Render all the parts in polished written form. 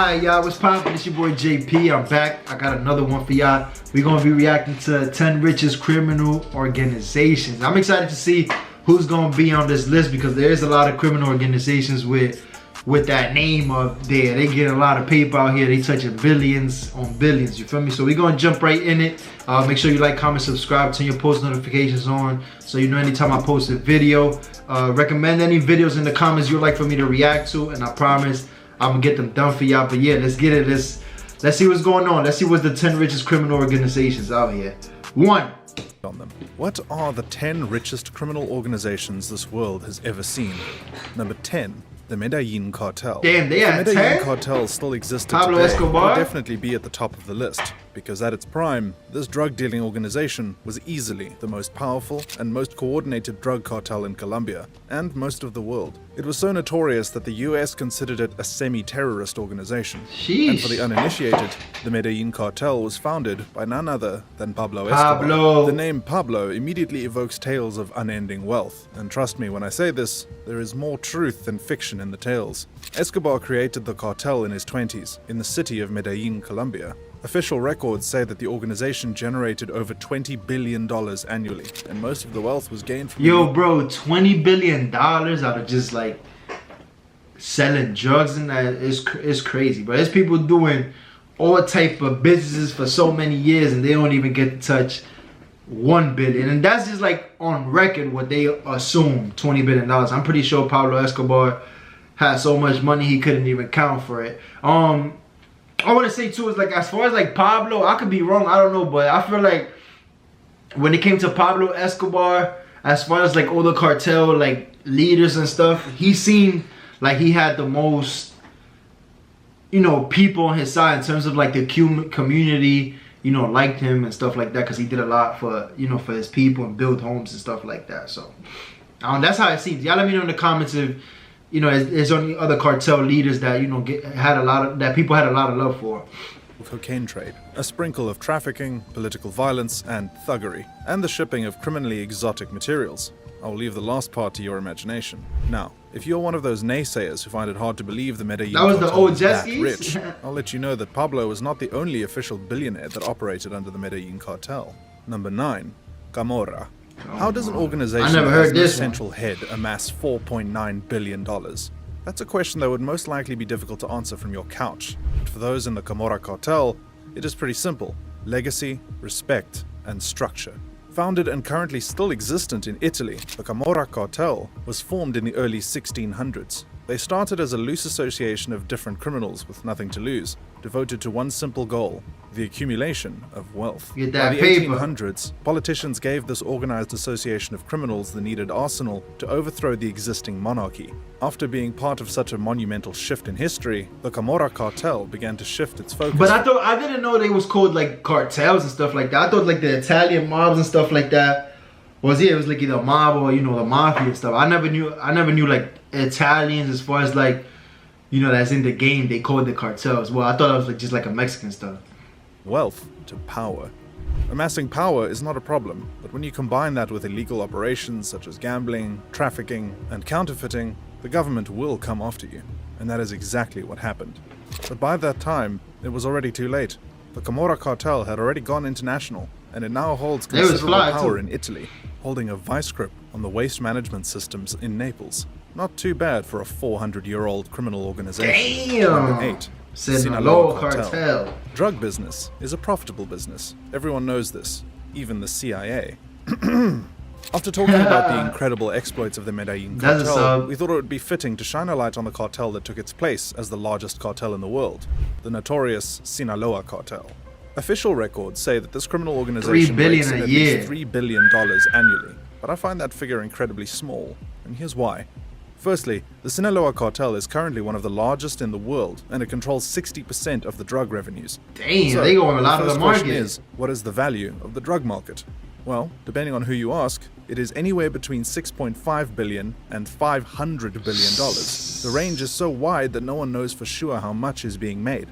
Alright, y'all, what's poppin'? It's your boy JP. I'm back. I got another one for y'all. We're gonna be reacting to 10 richest criminal organizations. I'm excited to see who's gonna be on this list because there is a lot of criminal organizations with that name up there. They get a lot of paper out here. They touching billions on billions, you feel me? So we're gonna jump right in it. Make sure you like, comment, subscribe, turn your post notifications on so you know anytime I post a video. Recommend any videos in the comments you'd like for me to react to, and I promise I'm gonna get them done for y'all. But yeah, let's get it. Let's see what's going on. Let's see what's the 10 richest criminal organizations out here. On them. What are the 10 richest criminal organizations this world has ever seen? Number 10. The Medellin cartel. Damn, they had 10? The Medellin cartel still existed Pablo today, Escobar? would definitely be at the top of the list, because at its prime, this drug-dealing organization was easily the most powerful and most coordinated drug cartel in Colombia, and most of the world. It was so notorious that the US considered it a semi-terrorist organization. Sheesh. And for the uninitiated, the Medellin cartel was founded by none other than Pablo Escobar. The name Pablo immediately evokes tales of unending wealth, and trust me when I say this, there is more truth than fiction in the tales. Escobar created the cartel in his 20s in the city of Medellin, Colombia. Official records say that the organization generated over $20 billion annually, and most of the wealth was gained from... Yo, bro, $20 billion out of just like selling drugs, and that is crazy. But there's people doing all type of businesses for so many years, and they don't even get to touch $1 billion, and that's just like on record what they assume. $20 billion. I'm pretty sure Pablo Escobar had so much money he couldn't even count for it. I want to say too is like, as far as like Pablo, I could be wrong, I don't know, but I feel like when it came to Pablo Escobar, as far as like all the cartel like leaders and stuff, he seemed like he had the most, you know, people on his side in terms of like the community, you know, liked him and stuff like that, because he did a lot for, you know, for his people and build homes and stuff like that. So that's how it seems. Y'all let me know in the comments if, you know, there's only other cartel leaders that, you know, that people had a lot of love for. Cocaine trade, a sprinkle of trafficking, political violence, and thuggery, and the shipping of criminally exotic materials. I'll leave the last part to your imagination. Now, if you're one of those naysayers who find it hard to believe the Medellin cartel was that rich, I'll let you know that Pablo was not the only official billionaire that operated under the Medellin cartel. Number 9. Camorra. How does an organization with a central head amass $4.9 billion? That's a question that would most likely be difficult to answer from your couch. But for those in the Camorra cartel, it is pretty simple. Legacy, respect, and structure. Founded and currently still existent in Italy, the Camorra cartel was formed in the early 1600s. They started as a loose association of different criminals with nothing to lose, devoted to one simple goal: the accumulation of wealth. Get that By the paper. 1800s, politicians gave this organized association of criminals the needed arsenal to overthrow the existing monarchy. After being part of such a monumental shift in history, the Camorra cartel began to shift its focus. But I didn't know they was called like cartels and stuff like that. I thought like the Italian mobs and stuff like that it was like either a mob or, you know, the mafia and stuff. I never knew like Italians as far as like, you know, that's in the game they called the cartels. Well, I thought it was like just like a Mexican stuff. Wealth to power. Amassing power is not a problem, but when you combine that with illegal operations such as gambling, trafficking, and counterfeiting, the government will come after you. And that is exactly what happened. But by that time, it was already too late. The Camorra cartel had already gone international, and it now holds considerable power in Italy, holding a vice grip on the waste management systems in Naples. Not too bad for a 400-year-old criminal organization. Damn! Number 8. Sinaloa cartel. Drug business is a profitable business. Everyone knows this, even the CIA. After talking about the incredible exploits of the Medellin cartel, we thought it would be fitting to shine a light on the cartel that took its place as the largest cartel in the world, the notorious Sinaloa cartel. Official records say that this criminal organization makes at least $3 billion annually, but I find that figure incredibly small, and here's why. Firstly, the Sinaloa cartel is currently one of the largest in the world, and it controls 60% of the drug revenues. Damn, so, they go on a lot of the market. The question is, what is the value of the drug market? Well, depending on who you ask, it is anywhere between $6.5 billion and $500 billion. The range is so wide that no one knows for sure how much is being made.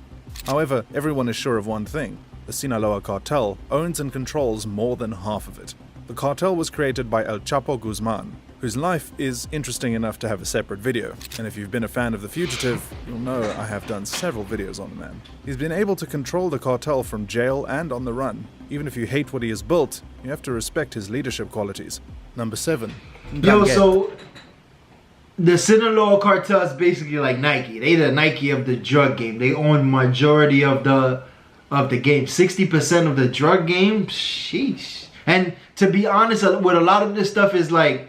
However, everyone is sure of one thing: the Sinaloa cartel owns and controls more than half of it. The cartel was created by El Chapo Guzman, whose life is interesting enough to have a separate video. And if you've been a fan of The Fugitive, you'll know I have done several videos on the man. He's been able to control the cartel from jail and on the run. Even if you hate what he has built, you have to respect his leadership qualities. Number 7. Yo, so the Sinaloa cartel is basically like Nike. They the Nike of the drug game. They own majority of the game. 60% of the drug game. Sheesh. And to be honest, with a lot of this stuff is like,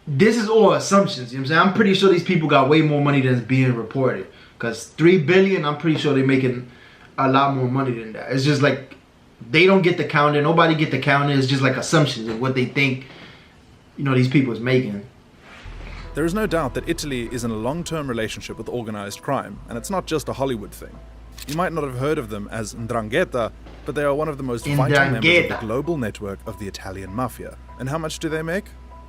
this is all assumptions. You know what I'm saying? I'm pretty sure these people got way more money than is being reported. Because $3 billion, I'm pretty sure they're making a lot more money than that. It's just like, they don't get the counter. Nobody get the counter. It's just like assumptions of what they think, you know, these people is making. There is no doubt that Italy is in a long-term relationship with organized crime, and it's not just a Hollywood thing. You might not have heard of them as Ndrangheta, but they are one of the most vital members of the global network of the Italian mafia. And how much do they make?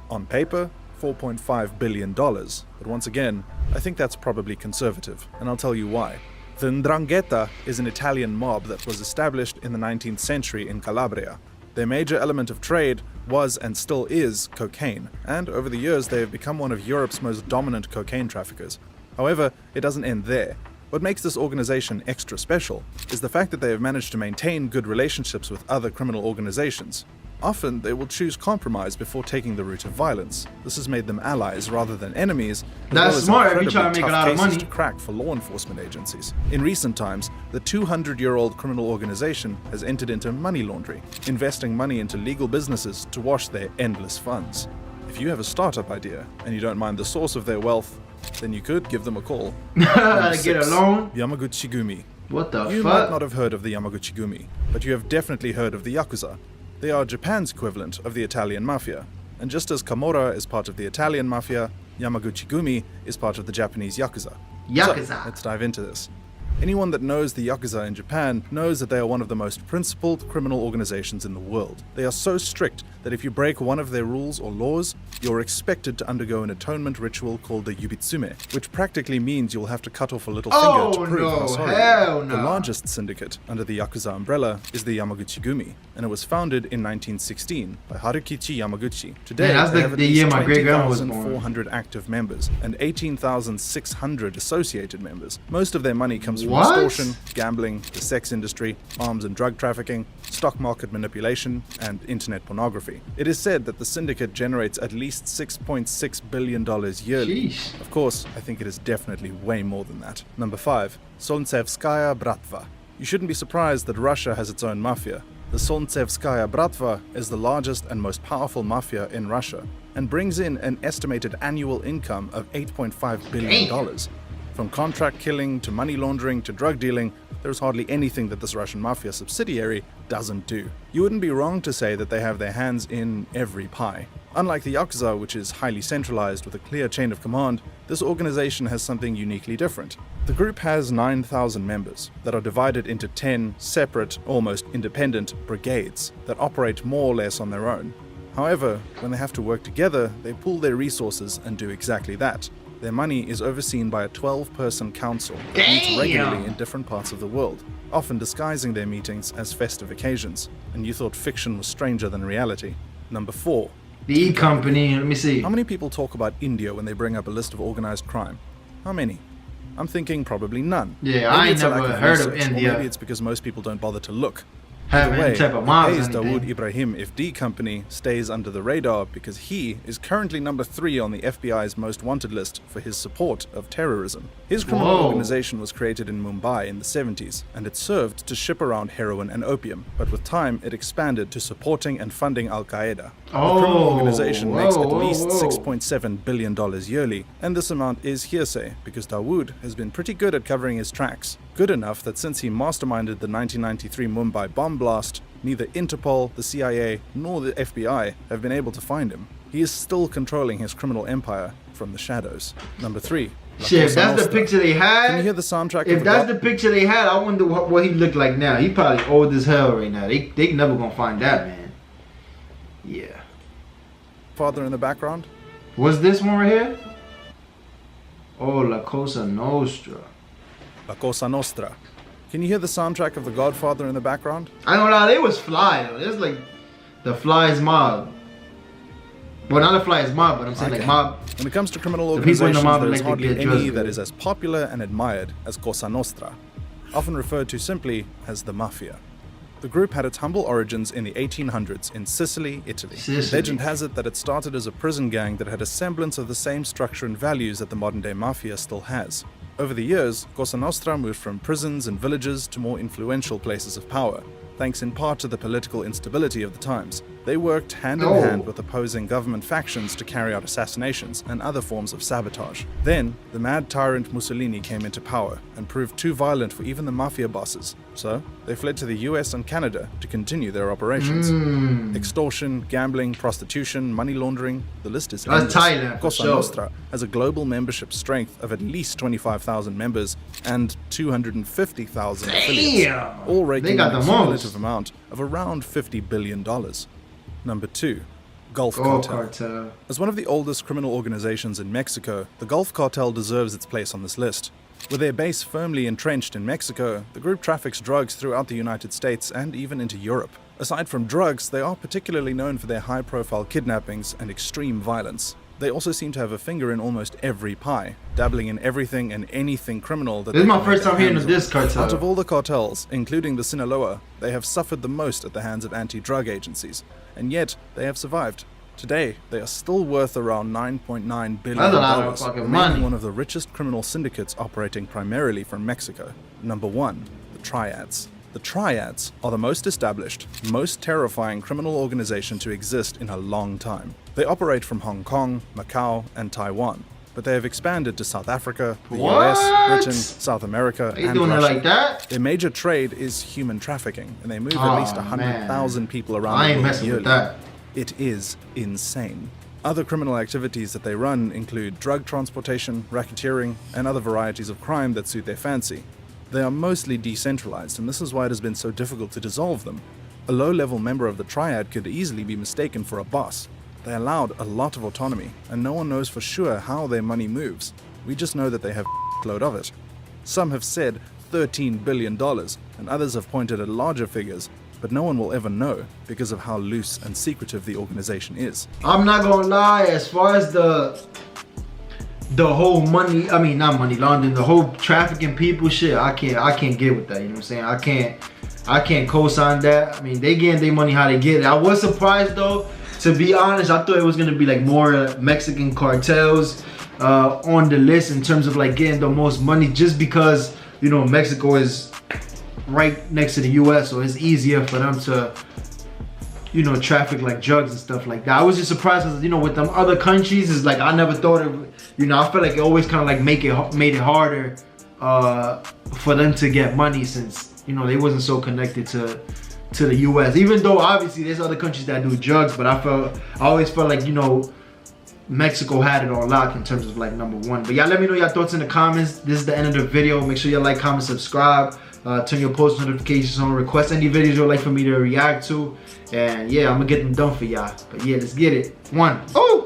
On paper, $4.5 billion. But once again, I think that's probably conservative, and I'll tell you why. The Ndrangheta is an Italian mob that was established in the 19th century in Calabria. Their major element of trade was and still is cocaine, and over the years they have become one of Europe's most dominant cocaine traffickers. However, it doesn't end there. What makes this organization extra special is the fact that they have managed to maintain good relationships with other criminal organizations. Often, they will choose compromise before taking the route of violence. This has made them allies rather than enemies. That's smart if you try to make a lot of money. To crack for law enforcement agencies. In recent times, the 200-year-old criminal organization has entered into money laundering, investing money into legal businesses to wash their endless funds. If you have a startup idea and you don't mind the source of their wealth, then you could give them a call. Get a loan? Yamaguchi-gumi. What the fuck? You might not have heard of the Yamaguchi-gumi, but you have definitely heard of the Yakuza. They are Japan's equivalent of the Italian mafia. And just as Camorra is part of the Italian mafia, Yamaguchi-gumi is part of the Japanese Yakuza. Yakuza. So, let's dive into this. Anyone that knows the Yakuza in Japan knows that they are one of the most principled criminal organizations in the world. They are so strict that if you break one of their rules or laws, you're expected to undergo an atonement ritual called the yubitsume, which practically means you'll have to cut off a little finger to prove how sorry you are. The largest syndicate under the Yakuza umbrella is the Yamaguchi-gumi, and it was founded in 1916 by Harukichi Yamaguchi. Today, they have at least 20,400 active members and 18,600 associated members. Most of their money comes from extortion, gambling, the sex industry, arms and drug trafficking, stock market manipulation, and internet pornography. It is said that the syndicate generates at least $6.6 billion yearly. Sheesh. Of course, I think it is definitely way more than that. Number 5. Solntsevskaya bratva. You shouldn't be surprised that Russia has its own mafia. The Solntsevskaya bratva is the largest and most powerful mafia in Russia, and brings in an estimated annual income of $8.5 billion. From contract killing to money laundering to drug dealing, there's hardly anything that this Russian mafia subsidiary doesn't do. You wouldn't be wrong to say that they have their hands in every pie. Unlike the Yakuza, which is highly centralized with a clear chain of command, this organization has something uniquely different. The group has 9,000 members that are divided into 10 separate, almost independent brigades that operate more or less on their own. However, when they have to work together, they pool their resources and do exactly that. Their money is overseen by a 12-person council that meets regularly in different parts of the world, often disguising their meetings as festive occasions. And you thought fiction was stranger than reality. Number 4. The E Company, let me see. How many people talk about India when they bring up a list of organized crime? How many? I'm thinking probably none. Yeah, I ain't never heard of India. Or maybe it's because most people don't bother to look. Have any type of mobs the Dawood Ibrahim FD company stays under the radar because he is currently number 3 on the FBI's most wanted list for his support of terrorism. His criminal organization was created in Mumbai in the 70s, and it served to ship around heroin and opium, but with time it expanded to supporting and funding Al-Qaeda. The criminal organization makes at least $6.7 billion yearly, and this amount is hearsay because Dawood has been pretty good at covering his tracks. Good enough that since he masterminded the 1993 Mumbai bomb blast, neither Interpol, the CIA, nor the FBI have been able to find him. He is still controlling his criminal empire from the shadows. Number 3. Shit, if that's the picture they had. Can you hear the soundtrack? If that's the picture they had, I wonder what he looked like now. He probably old as hell right now. They never gonna find that man. Yeah. Father in the background? Was this one right here? Oh, La Cosa Nostra. La Cosa Nostra. Can you hear the soundtrack of The Godfather in the background? I don't know, they was fly though. It's like the Fly's mob. Well, not the flyers mob, but I'm saying like mob. When it comes to criminal The people in the organizations, mob there is like to hardly get any drugs that good. is as popular and admired as Cosa Nostra, often referred to simply as the Mafia. The group had its humble origins in the 1800s in Sicily, Italy. Legend has it that it started as a prison gang that had a semblance of the same structure and values that the modern-day Mafia still has. Over the years, Cosa Nostra moved from prisons and villages to more influential places of power, thanks in part to the political instability of the times. They worked hand in hand with opposing government factions to carry out assassinations and other forms of sabotage. Then, the mad tyrant Mussolini came into power and proved too violent for even the mafia bosses. So, they fled to the US and Canada to continue their operations. Extortion, gambling, prostitution, money laundering, the list is endless. Thailand, Cosa Nostra has a global membership strength of at least 25,000 members and 250,000 affiliates, all raking in a cumulative amount of around $50 billion. Number 2. Gulf Cartel. As one of the oldest criminal organizations in Mexico, the Gulf Cartel deserves its place on this list. With their base firmly entrenched in Mexico, the group traffics drugs throughout the United States and even into Europe. Aside from drugs, they are particularly known for their high-profile kidnappings and extreme violence. They also seem to have a finger in almost every pie, dabbling in everything and anything criminal that This is my first time hearing of this cartel. Out of all the cartels, including the Sinaloa, they have suffered the most at the hands of anti-drug agencies, and yet they have survived. Today, they are still worth around $9.9 billion, That's a lot of fucking money. one of the richest criminal syndicates operating primarily from Mexico. Number 1. The Triads. The Triads are the most established, most terrifying criminal organization to exist in a long time. They operate from Hong Kong, Macau, and Taiwan, but they have expanded to South Africa, the US, Britain, South America, and doing Russia. it like that? Their major trade is human trafficking, and they move at least 100,000 people around I the ain't world messing yearly. with that. It is insane. Other criminal activities that they run include drug transportation, racketeering, and other varieties of crime that suit their fancy. They are mostly decentralized, and this is why it has been so difficult to dissolve them. A low-level member of the Triad could easily be mistaken for a boss. They allowed a lot of autonomy, and no one knows for sure how their money moves. We just know that they have a load of it. Some have said $13 billion, and others have pointed at larger figures, but no one will ever know because of how loose and secretive the organization is. I'm not gonna lie, as far as the whole money, I mean not money laundering, the whole trafficking people shit, I can't get with that, you know what I'm saying? I can't co-sign that. I mean, they getting their money how they get it. I was surprised though, to be honest. I thought it was gonna be like more Mexican cartels on the list in terms of like getting the most money, just because, you know, Mexico is right next to the US, so it's easier for them to, you know, traffic like drugs and stuff like that. I was just surprised because, you know, with them other countries, it's like I never thought of, you know, I feel like it always kind of like made it harder for them to get money, since, you know, they wasn't so connected to the US. Even though obviously there's other countries that do drugs, but I always felt like, you know, Mexico had it on lock in terms of like number 1. But y'all let me know your thoughts in the comments. This is the end of the video. Make sure you like, comment, subscribe. Turn your post notifications on. Request any videos you'd like for me to react to. And yeah, I'm gonna get them done for y'all. But yeah, let's get it. 1. Oh!